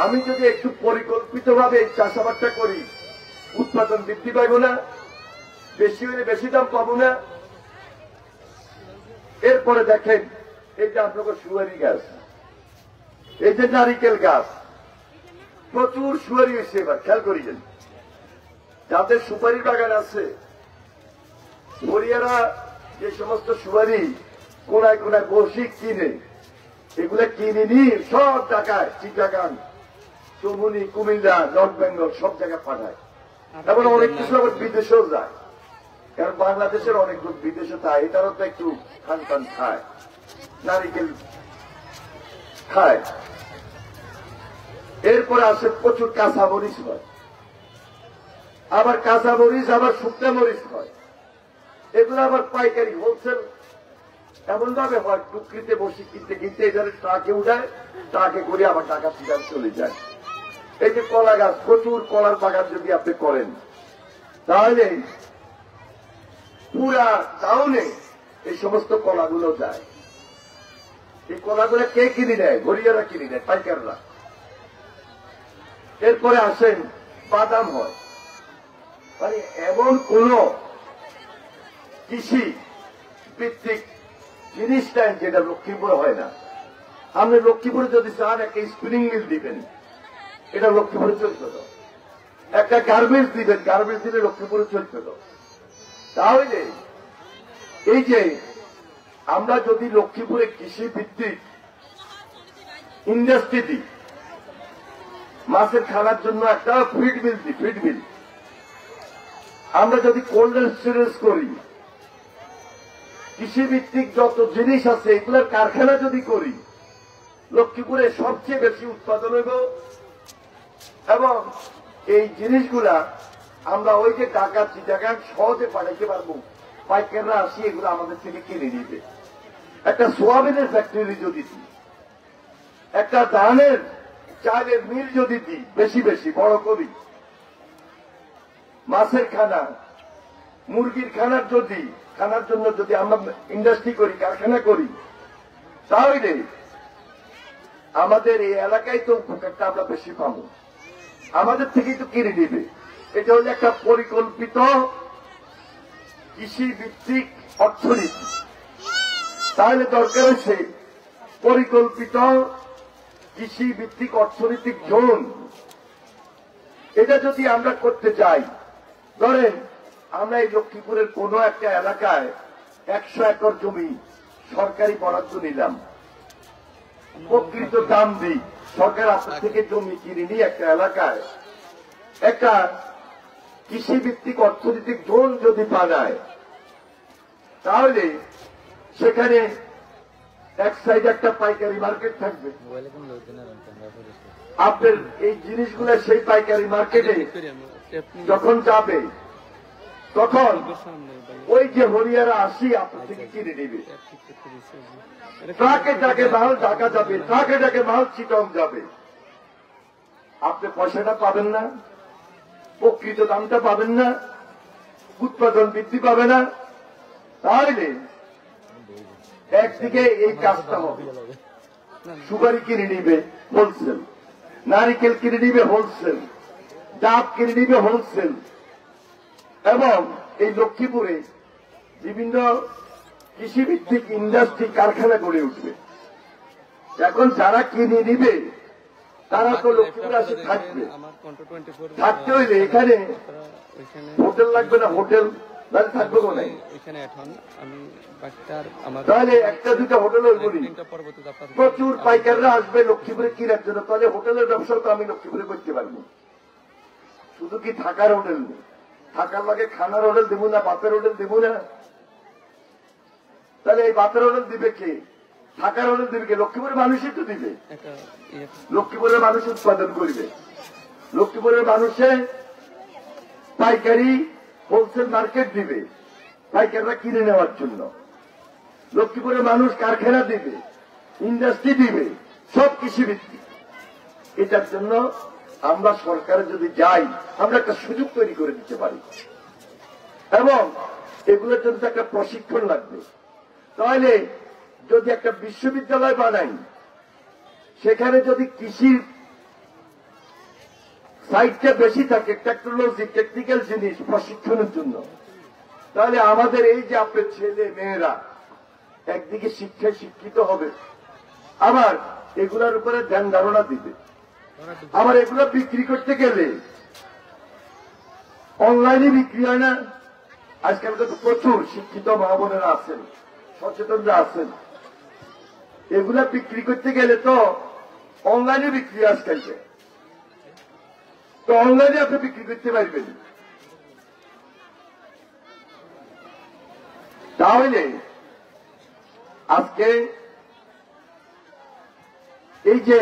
আমি যদি একটু পরিকল্পিতভাবে এই চাষাবাদটা করি, উৎপাদন বৃদ্ধি পাইব না? বেশি হলে বেশি দাম পাবো না? এরপরে দেখেন, এই যে আপনাকে সুয়ারি গাছ, এই যে নারিকেল গাছ, প্রচুর সুয়ারি হয়েছে এবার, খেয়াল করিলেন। যাদের সুপারি বাগান আছে, হরিয়ারা যে সমস্ত সুপারি কোনায় কোনায় বসি কিনে, এগুলা কিনে নিয়ে সব জায়গায় চিটাগাং, চৌমুনি, কুমিল্লা, নর্থ বেঙ্গল সব জায়গায় পাঠায়। এবং অনেক কিছু আবার বিদেশেও যায়, কারণ বাংলাদেশের অনেক লোক বিদেশে যায়, এটারও তো একটু খান টান খায়, নারিকেল খায়। এরপরে আসে প্রচুর কাঁচা মরিচ হয়, আবার কাঁচা মরিচ আবার শুকনা মরিচ হয়। এগুলো আবার পাইকারি হোলসেল এমন ভাবে হয়, টুকরিতে বসে কিনতে কিনতে এখানে ট্রাকে উঠায়, ট্রাকে করে আবার টাকা ফিরান চলে যায়। এই যে কলা গাছ, প্রচুর কলার বাগান যদি আপনি করেন, তাহলে পুরা টাউনে এই সমস্ত কলাগুলো যায়। এই কলাগুলো কে কিনে নেয়? গরিয়ারা কিনে নেয়, পাইকাররা। এরপরে আসেন বাদাম হয়। মানে এমন কোন কৃষি ভিত্তিক জিনিস নেই যেটা লক্ষ্মীপুরে হয় না। আপনি লক্ষ্মীপুরে যদি চান একটা স্পিনিং মিল দিবেন, এটা লক্ষ্মীপুরে চলত। একটা গার্মেন্টস দিবেন, গার্মেন্টস দিলে লক্ষ্মীপুরে চলত। তাহলে এই যে আমরা যদি লক্ষ্মীপুরে কৃষি ভিত্তিক ইন্ডাস্ট্রি দিই, মাছের খাওয়ার জন্য একটা ফিড মিল দিই, ফিড মিল, আমরা যদি কোল্ড স্টোরেজ করি, কৃষিভিত্তিক যত জিনিস আছে এগুলোর কারখানা যদি করি, লক্ষ্মীপুরে সবচেয়ে বেশি উৎপাদন হইব। এবং এই জিনিসগুলা আমরা ওই যে ঢাকা, চিটাগাং সহজে পাঠাইতে পারবো। পাইকাররা আসি এগুলো আমাদের থেকে কিনে নিবে। একটা সোয়াবিনের ফ্যাক্টরি যদি দিই, একটা ধানের চালের মিল যদি দিই, বেশি বেশি বড় করি, মাছের খানা, মুরগির খানার যদি খানার জন্য যদি আমরা ইন্ডাস্ট্রি করি, কারখানা করি, তাহলে আমাদের এই এলাকায় তো উপকারটা আমরা বেশি পাবো, আমাদের থেকেই তো কিনে নিবে। এটা হলো একটা পরিকল্পিত কৃষি ভিত্তিক অর্থনীতি। তাহলে দরকার হচ্ছে পরিকল্পিত কৃষি ভিত্তিক অর্থনৈতিক জোন। এটা যদি আমরা করতে চাই, ধরেন আমরা এই লক্ষ্মীপুরের কোন একটা এলাকায় 100 একর জমি সরকারি বরাদ্দ নিলাম, প্রকৃত দাম দিই, সরকার আপনার থেকে জমি কিনে নিয়ে একটা এলাকায় একটা কৃষি ভিত্তিক অর্থনৈতিক জোন যদি বানায়, তাহলে সেখানে এক সাইডে একটা পাইকারি মার্কেট থাকবে। আপনার এই জিনিসগুলো সেই পাইকারি মার্কেটে যখন যাবে, তখন ওই যে হরিয়ারা আসি আপনার থেকে কিনে নেবে। ট্রাকে ট্রাকে মাল ঢাকা যাবে, ট্রাকে ট্রাকে মাল চিটং যাবে। আপনি পয়সাটা পাবেন না, প্রকৃত দামটা পাবেন না, উৎপাদন বৃদ্ধি পাবে না। তাহলে একদিকে এই কাজটা হবে, সুপারি কিনে নিবে হোলসেল, নারিকেল কিনে নিবে হোলসেল, ডাব কিনে নিবে হোলসেল, এবং এই লক্ষ্মীপুরে বিভিন্ন কৃষিভিত্তিক ইন্ডাস্ট্রি, কারখানা গড়ে উঠবে। এখন যারা কিনে নিবে তারা তো লক্ষ্মীপুরে আসে থাকবে। থাকতে হইলে এখানে হোটেল লাগবে না, হোটেল তাহলে থাকবে কোথায়? তাহলে একটা দুটা হোটেল বলি, প্রচুর পাইকাররা আসবে লক্ষ্মীপুরে কিনার জন্য। তাহলে হোটেলের ব্যবসা তো আমি লক্ষ্মীপুরে করতে পারবো। শুধু কি থাকার হোটেল নেই, থাকার লাগে খানার হোটেল দেবো না, বাতের হোটেল দেবো না? তাহলে এই বাতের হোটেল দিবে কে? থাকার হোটেল দিবে কে? লক্ষ্মীপুরের মানুষই তো দিবে। লক্ষ্মীপুরের মানুষ উৎপাদন করবে, লক্ষ্মীপুরের মানুষে পাইকারি হোলসেল মার্কেট দিবে পাইকাররা কিনে নেওয়ার জন্য, লক্ষ্মীপুরের মানুষ কারখানা দিবে, ইন্ডাস্ট্রি দিবে, সব কৃষিভিত্তিক। এটার জন্য আমরা সরকারে যদি যাই, আমরা একটা সুযোগ তৈরি করে দিতে পারি। এবং এগুলোর জন্য একটা প্রশিক্ষণ লাগবে। তাহলে যদি একটা বিশ্ববিদ্যালয় বানাই, সেখানে যদি কৃষির সাইডটা বেশি থাকে টেকনোলজি, টেকনিক্যাল জিনিস প্রশিক্ষণের জন্য, তাহলে আমাদের এই যে আপনার ছেলে মেয়েরা একদিকে শিক্ষায় শিক্ষিত হবে, আবার এগুলার উপরে ধ্যান ধারণা দিবে। আবার এগুলো বিক্রি করতে গেলে অনলাইনে বিক্রি হয় না? আজকাল তো প্রচুর শিক্ষিত মা বোনেরা আছেন, সচেতনরা আছেন, এগুলা বিক্রি করতে গেলে তো অনলাইনে বিক্রি আজকালকে, তো অনলাইনে আপনি বিক্রি করতে পারবেন। তাহলে আজকে এই যে